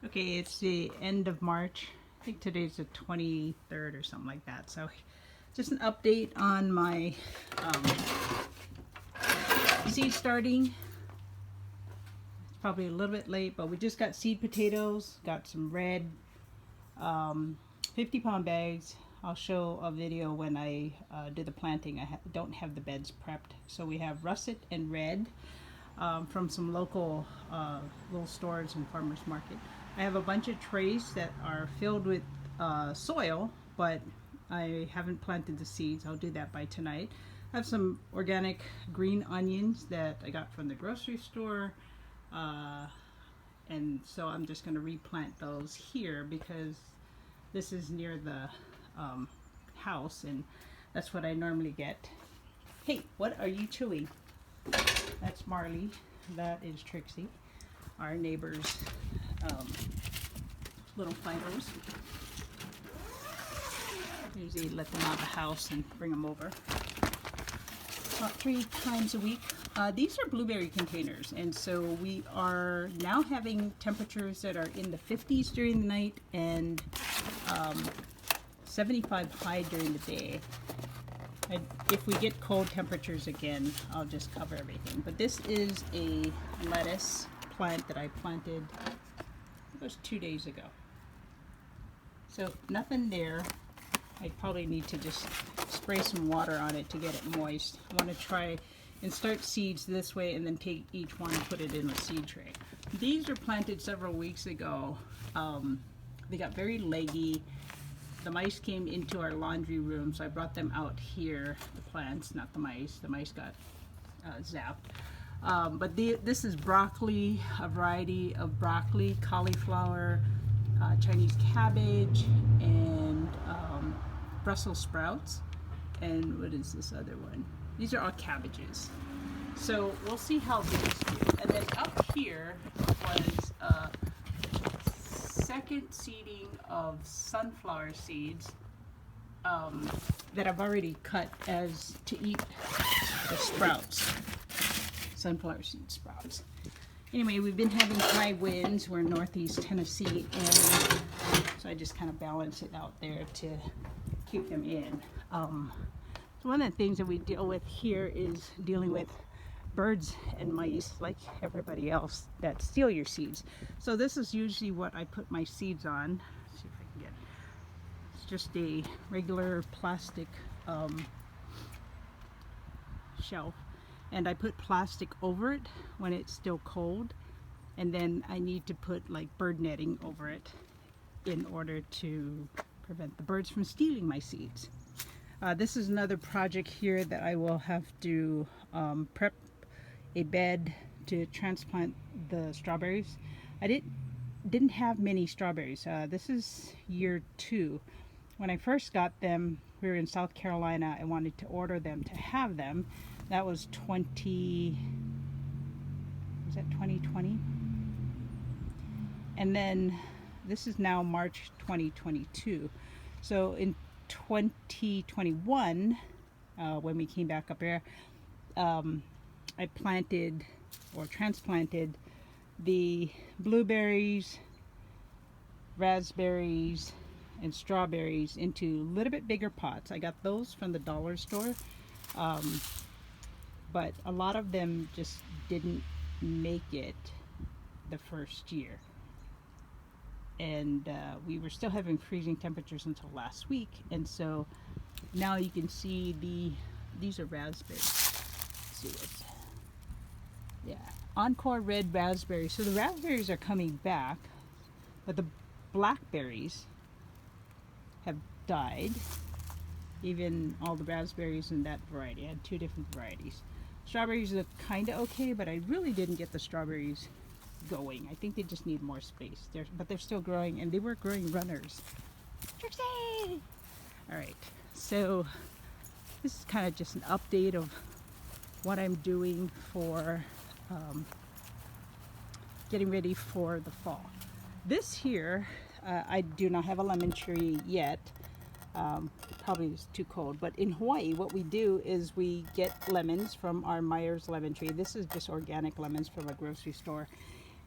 Okay, it's the end of March. I think today's the 23rd or something like that. So just an update on my seed starting. It's probably a little bit late, but we just got seed potatoes, got some red 50-pound bags. I'll show a video when I do the planting. I don't have the beds prepped. So we have russet and red from some local little stores and farmers market. I have a bunch of trays that are filled with soil, but I haven't planted the seeds. I'll do that by tonight. I have some organic green onions that I got from the grocery store, and so I'm just going to replant those here because this is near the house, and that's what I normally get. Hey, what are you chewing? That's Marley. That is Trixie, our neighbor's little fighters. Usually let them out of the house and bring them over about 3 times a week. These are blueberry containers, and so we are now having temperatures that are in the 50s during the night and 75 high during the day. If we get cold temperatures again, I'll just cover everything. But this is a lettuce plant that I planted, it was 2 days ago. So nothing there. I probably need to just spray some water on it to get it moist. I want to try and start seeds this way and then take each one and put it in a seed tray. These were planted several weeks ago. They got very leggy. The mice came into our laundry room, so I brought them out here. The plants, not the mice. The mice got zapped. But this is broccoli, a variety of broccoli, cauliflower, Chinese cabbage, and Brussels sprouts. And what is this other one? These are all cabbages. So we'll see how these do. And then up here was second seeding of sunflower seeds that I've already cut as to eat the sprouts. Sunflower seed sprouts. Anyway, we've been having high winds. We're in northeast Tennessee, and so I just kind of balance it out there to keep them in. So one of the things that we deal with here is dealing with birds and mice, like everybody else, that steal your seeds. So this is usually what I put my seeds on. Let's see if I can get. It's just a regular plastic shelf, and I put plastic over it when it's still cold, and then I need to put like bird netting over it in order to prevent the birds from stealing my seeds. This is another project here that I will have to prep a bed to transplant the strawberries. I didn't have many strawberries. This is year 2. When I first got them, we were in South Carolina. I wanted to order them to have them. That was 2020? And then this is now March 2022. So in 2021, when we came back up here, I planted or transplanted the blueberries, raspberries, and strawberries into a little bit bigger pots. I got those from the dollar store, but a lot of them just didn't make it the first year. And we were still having freezing temperatures until last week, and so now you can see these are raspberries. Let's see what's, yeah, Encore red raspberries. So the raspberries are coming back, but the blackberries have died. Even all the raspberries in that variety. I had 2 different varieties. Strawberries look kind of okay, but I really didn't get the strawberries going. I think they just need more space. But they're still growing, and they were growing runners. Trixie! Alright, so this is kind of just an update of what I'm doing for getting ready for the fall. This here, I do not have a lemon tree yet. Probably it's too cold, but in Hawaii what we do is we get lemons from our Myers lemon tree. This is just organic lemons from a grocery store,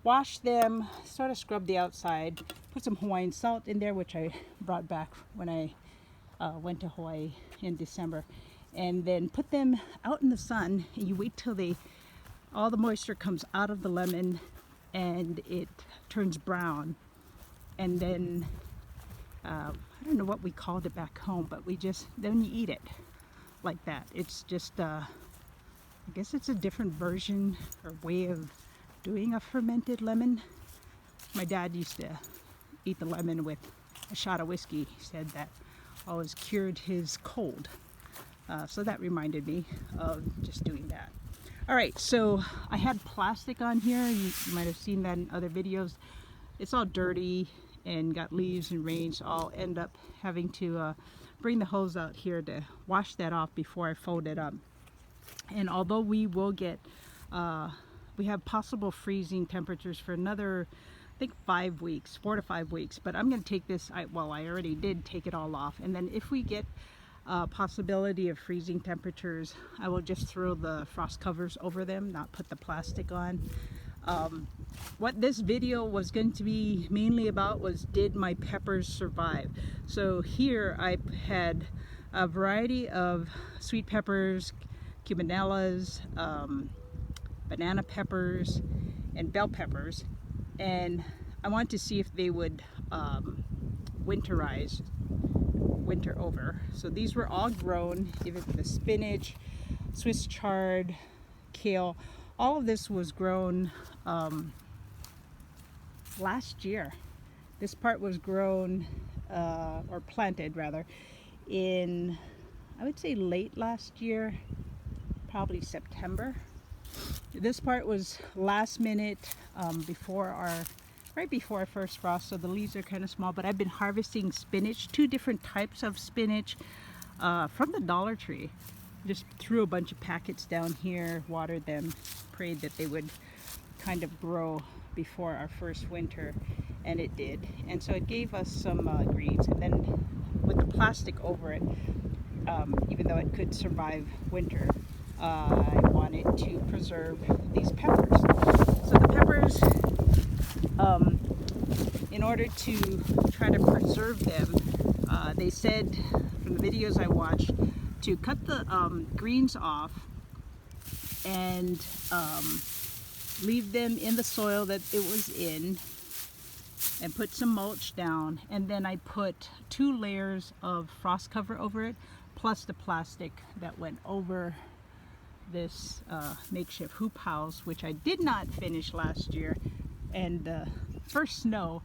wash them, sort of scrub the outside, put some Hawaiian salt in there, which I brought back when I went to Hawaii in December, and then put them out in the sun, and you wait till all the moisture comes out of the lemon and it turns brown, and then I don't know what we called it back home, but then you eat it like that. It's just I guess it's a different version or way of doing a fermented lemon. My dad used to eat the lemon with a shot of whiskey. He said that always cured his cold. So that reminded me of just doing that. All right, so I had plastic on here. You might have seen that in other videos. It's all dirty and got leaves and rain, so I'll end up having to bring the hose out here to wash that off before I fold it up. And although we will get, we have possible freezing temperatures for another, I think 5 weeks, 4 to 5 weeks, but I'm going to take this, I already did take it all off, and then if we get possibility of freezing temperatures, I will just throw the frost covers over them, not put the plastic on. What this video was going to be mainly about was, did my peppers survive? So here I had a variety of sweet peppers, cubanellas, banana peppers, and bell peppers, and I wanted to see if they would winter over. So these were all grown, even the spinach, Swiss chard, kale, all of this was grown last year. This part was grown or planted rather in, I would say, late last year, probably September. This part was last minute, right before our first frost, so the leaves are kind of small, but I've been harvesting spinach, 2 different types of spinach from the Dollar Tree. Just threw a bunch of packets down here, watered them, prayed that they would kind of grow before our first winter, and it did. And so it gave us some greens, and then with the plastic over it, even though it could survive winter, I wanted to preserve these peppers. So the peppers, in order to try to preserve them, they said from the videos I watched to cut the greens off and leave them in the soil that it was in, and put some mulch down, and then I put 2 layers of frost cover over it, plus the plastic that went over this makeshift hoop house, which I did not finish last year, and the first snow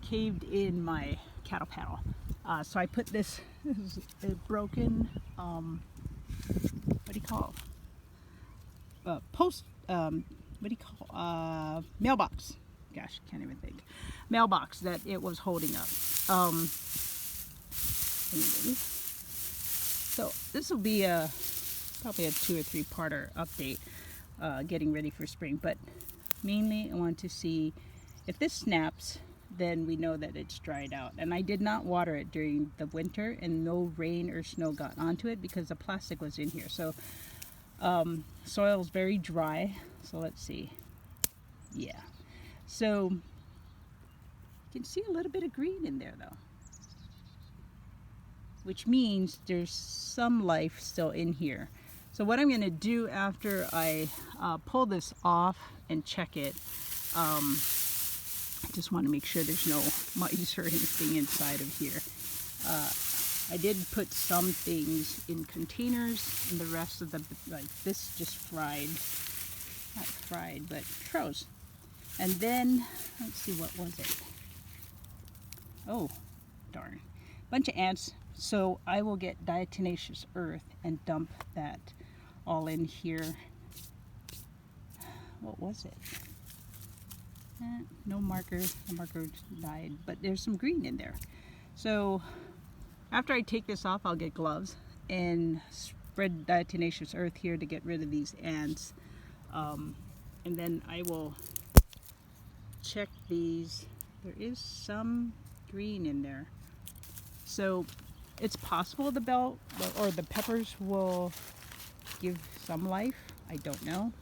caved in my cattle panel. So I put this is a broken what do you call it? Mailbox. Gosh, can't even think. Mailbox that it was holding up. Anyway, so this will be probably a 2 or 3 parter update, getting ready for spring. But mainly I want to see if this snaps, then we know that it's dried out. And I did not water it during the winter, and no rain or snow got onto it because the plastic was in here. So soil is very dry. So let's see. Yeah. So you can see a little bit of green in there though, which means there's some life still in here. So what I'm going to do after I pull this off and check it, I just want to make sure there's no mice or anything inside of here. I did put some things in containers, and the rest of the, like this, just fried. Not fried, but froze. And then, let's see, what was it? Oh, darn. Bunch of ants. So I will get diatomaceous earth and dump that all in here. What was it? No marker. The marker died, but there's some green in there. So after I take this off, I'll get gloves and spread diatomaceous earth here to get rid of these ants. And then I will check these. There is some green in there. So it's possible the bell or the peppers will give some life. I don't know.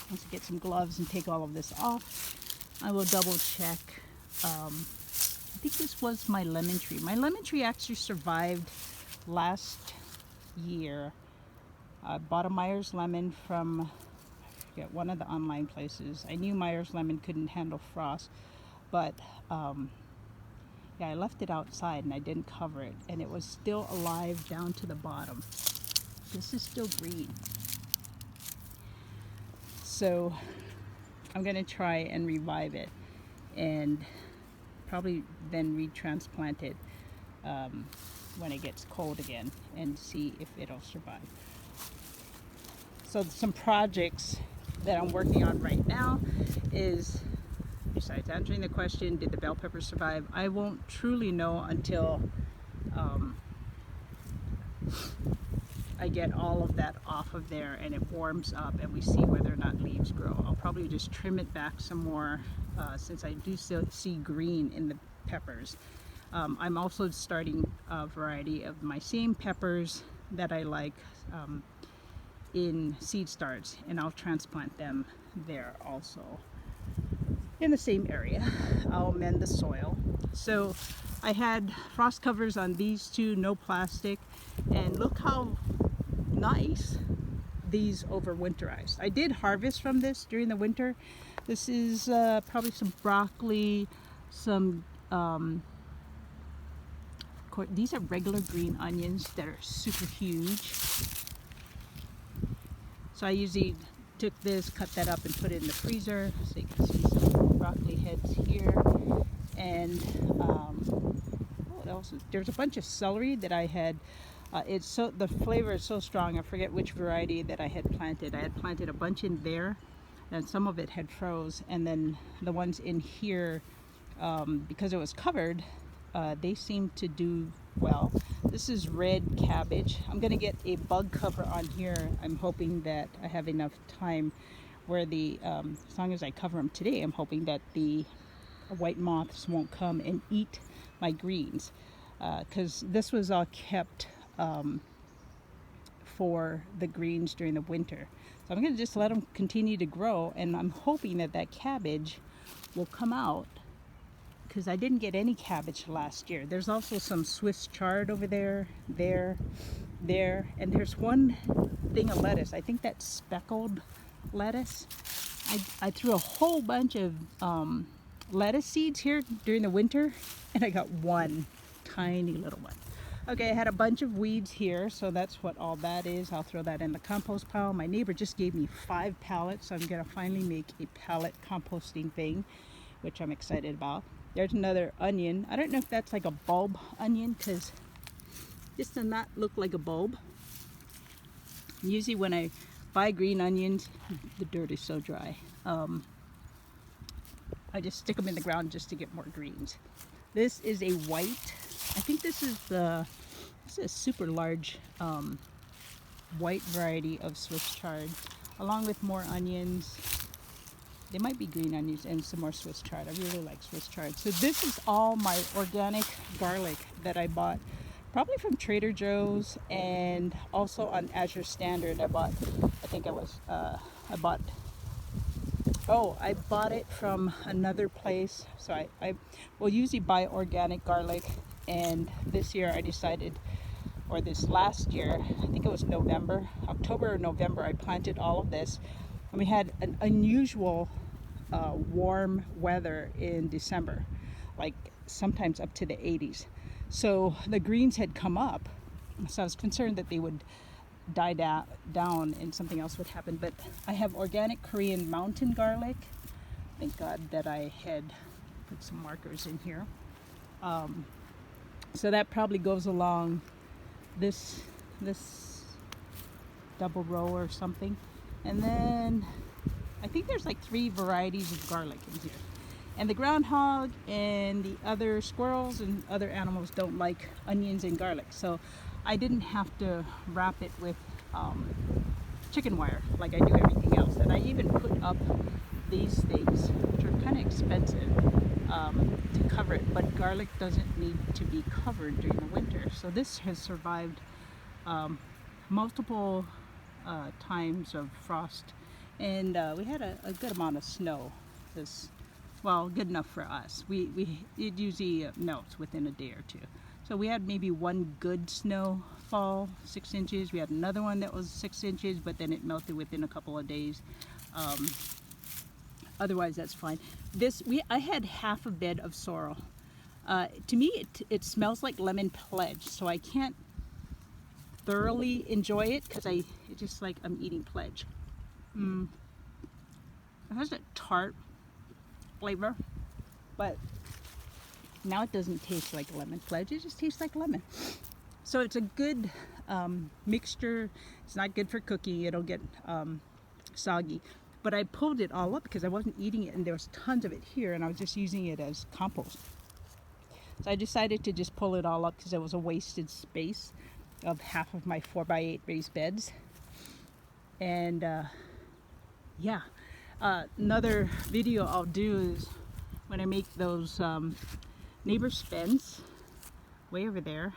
once I get some gloves and take all of this off, I will double check. I think this was my lemon tree. My lemon tree actually survived last year. I bought a Myers lemon from, I forget, one of the online places. I knew Myers lemon couldn't handle frost, but yeah, I left it outside and I didn't cover it, and it was still alive down to the bottom. This is still green. So I'm gonna try and revive it and probably then retransplant it when it gets cold again and see if it'll survive. So some projects that I'm working on right now is, besides answering the question, did the bell pepper survive? I won't truly know until I get all of that off of there and it warms up and we see whether or not leaves grow. I'll probably just trim it back some more since I do still see green in the peppers. I'm also starting a variety of my same peppers that I like in seed starts, and I'll transplant them there also in the same area. I'll mend the soil. So I had frost covers on these two, no plastic, and look how nice these overwinterized. I did harvest from this during the winter. This is probably some broccoli, some these are regular green onions that are super huge. So I usually took this, cut that up and put it in the freezer. So you can see some broccoli heads here. And what else? There's a bunch of celery that I had. It's so, the flavor is so strong, I forget which variety that I had planted. I had planted a bunch in there and some of it had froze, and then the ones in here, because it was covered, they seem to do well. This is red cabbage. I'm gonna get a bug cover on here. I'm hoping that I have enough time where the as long as I cover them today, I'm hoping that the white moths won't come and eat my greens, because this was all kept for the greens during the winter. So I'm gonna just let them continue to grow, and I'm hoping that that cabbage will come out, because I didn't get any cabbage last year. There's also some Swiss chard over there, and there's one thing of lettuce. I think that's speckled lettuce. I threw a whole bunch of lettuce seeds here during the winter, and I got one tiny little one. Okay, I had a bunch of weeds here, so that's what all that is. I'll throw that in the compost pile. My neighbor just gave me 5 pallets, so I'm gonna finally make a pallet composting thing, which I'm excited about. There's another onion. I don't know if that's like a bulb onion, because this does not look like a bulb. Usually when I buy green onions, the dirt is so dry. I just stick them in the ground just to get more greens. This is a white. I think this is a super large white variety of Swiss chard, along with more onions. They might be green onions and some more Swiss chard. I really like Swiss chard. So this is all my organic garlic that I bought, probably from Trader Joe's, and also on Azure Standard. I bought it from another place. So I will usually buy organic garlic, and this year I decided, or this last year, I think it was October or November, I planted all of this. And we had an unusual warm weather in December, like sometimes up to the 80s. So the greens had come up, so I was concerned that they would die down and something else would happen. But I have organic Korean mountain garlic. Thank God that I had put some markers in here. So that probably goes along this double row or something. And then I think there's like 3 varieties of garlic in here. And the groundhog and the other squirrels and other animals don't like onions and garlic. So I didn't have to wrap it with chicken wire like I do everything else. And I even put up these things, which are kind of expensive, to cover it. But garlic doesn't need to be covered during the winter. So this has survived multiple times of frost and we had a good amount of snow. Well, good enough for us. It usually melts within a day or two. So we had maybe one good snowfall, 6 inches. We had another one that was 6 inches, but then it melted within a couple of days. Otherwise, that's fine. I had half a bed of sorrel. To me, it smells like lemon pledge, so I can't thoroughly enjoy it because it's just like I'm eating pledge. It has a tart flavor, but now it doesn't taste like lemon pledge. It just tastes like lemon. So it's a good mixture. It's not good for cooking. It'll get soggy. But I pulled it all up because I wasn't eating it, and there was tons of it here, and I was just using it as compost. So I decided to just pull it all up because it was a wasted space of half of my 4x8 raised beds. And yeah, another video I'll do is when I make those neighbor's fence way over there.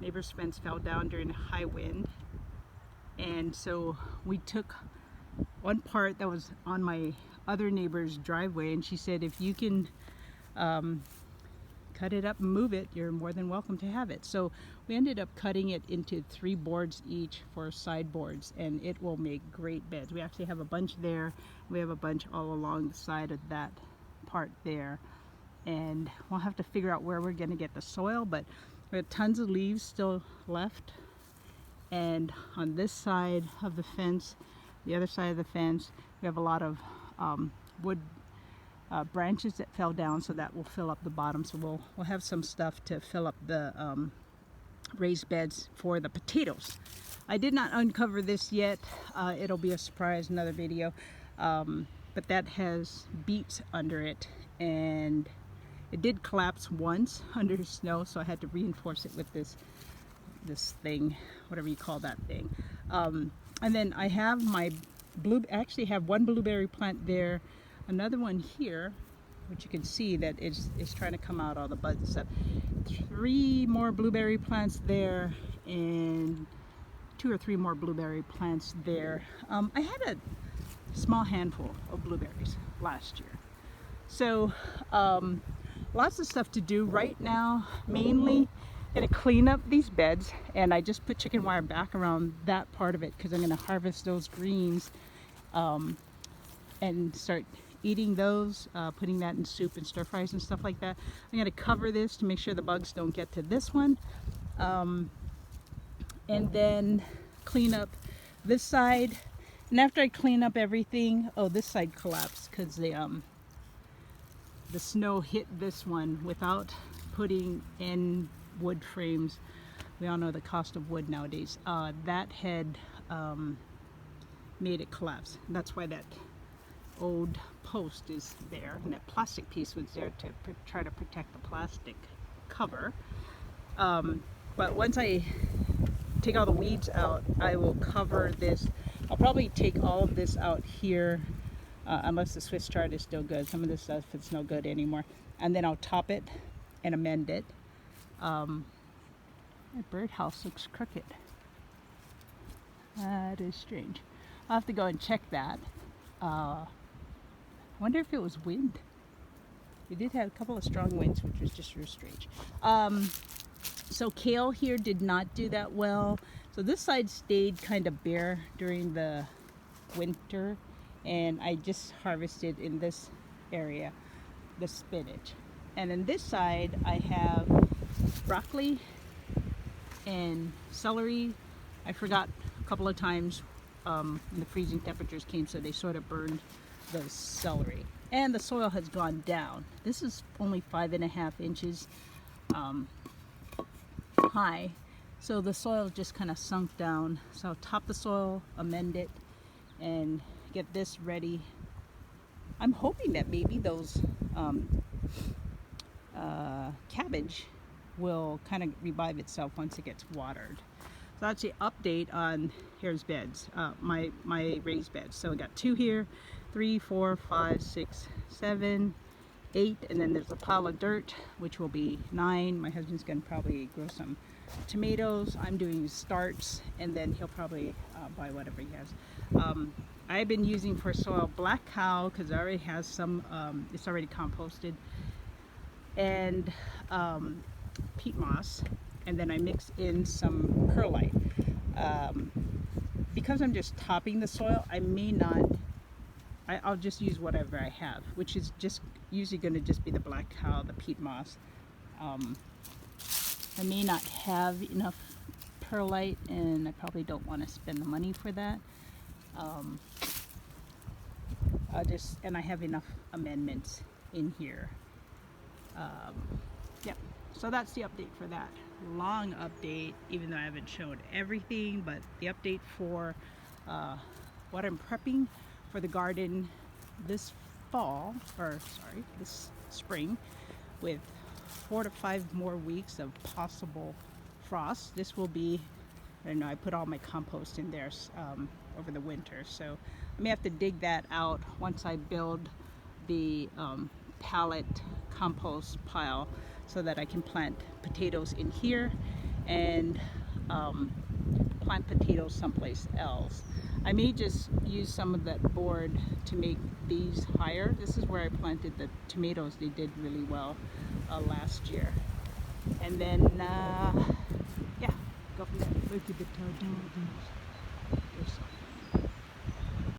Neighbor's fence fell down during a high wind, and so we took one part that was on my other neighbor's driveway, and she said, if you can cut it up and move it, you're more than welcome to have it. So we ended up cutting it into 3 boards each for sideboards, and it will make great beds. We actually have a bunch there. We have a bunch all along the side of that part there, and we'll have to figure out where we're going to get the soil, but we have tons of leaves still left. And on this side of the fence, the other side of the fence, we have a lot of wood branches that fell down, so that will fill up the bottom. So we'll have some stuff to fill up the raised beds for the potatoes. I did not uncover this yet. It'll be a surprise, another video. But that has beets under it, and it did collapse once under snow, so I had to reinforce it with this thing, whatever you call that thing. And then I have I actually have one blueberry plant there, another one here, which you can see that is trying to come out all the buds and stuff. 3 more blueberry plants there, and 2 or 3 more blueberry plants there. I had a small handful of blueberries last year. So lots of stuff to do right now. Mainly going to clean up these beds, and I just put chicken wire back around that part of it because I'm going to harvest those greens and start eating those, putting that in soup and stir fries and stuff like that. I'm going to cover this to make sure the bugs don't get to this one, and then clean up this side. And after I clean up everything, oh, this side collapsed because the snow hit this one without putting in wood frames. We all know the cost of wood nowadays. That had made it collapse. And that's why that old post is there, and that plastic piece was there to try to protect the plastic cover. But once I take all the weeds out, I will cover this. I'll probably take all of this out here, unless the Swiss chard is still good. Some of this stuff is no good anymore. And then I'll top it and amend it. My birdhouse looks crooked. That is strange. I'll have to go and check that. I wonder if it was wind. We did have a couple of strong winds, which was just real strange. So kale here did not do that well. So this side stayed kind of bare during the winter, and I just harvested in this area the spinach. And then this side I have broccoli and celery. I forgot a couple of times when the freezing temperatures came, so they sort of burned the celery. And the soil has gone down. This is only 5.5 inches high, so the soil just kind of sunk down. So I'll top the soil, amend it, and get this ready. I'm hoping that maybe those cabbage will kind of revive itself once it gets watered. So that's the update on here's beds, my raised beds. So we got 2 here, 3, 4, 5, 6, 7, 8, and then there's a pile of dirt, which will be 9. My husband's gonna probably grow some tomatoes. I'm doing starts, and then he'll probably buy whatever he has. I've been using for soil black cow because it already has some, it's already composted, and peat moss, and then I mix in some perlite. Because I'm just topping the soil, I may not, I'll just use whatever I have, which is just usually going to just be the black cow, the peat moss. I may not have enough perlite, and I probably don't want to spend the money for that. And I have enough amendments in here. Yep. So that's the update for that. Long update, even though I haven't shown everything, but the update for what I'm prepping for the garden this fall, or sorry, this spring, with 4 to 5 more weeks of possible frost. This will be, I don't know, I put all my compost in there over the winter, so I may have to dig that out once I build the pallet compost pile, so that I can plant potatoes in here and plant potatoes someplace else. I may just use some of that board to make these higher. This is where I planted the tomatoes. They did really well last year. And then, yeah, go from there. Look at the tomatoes.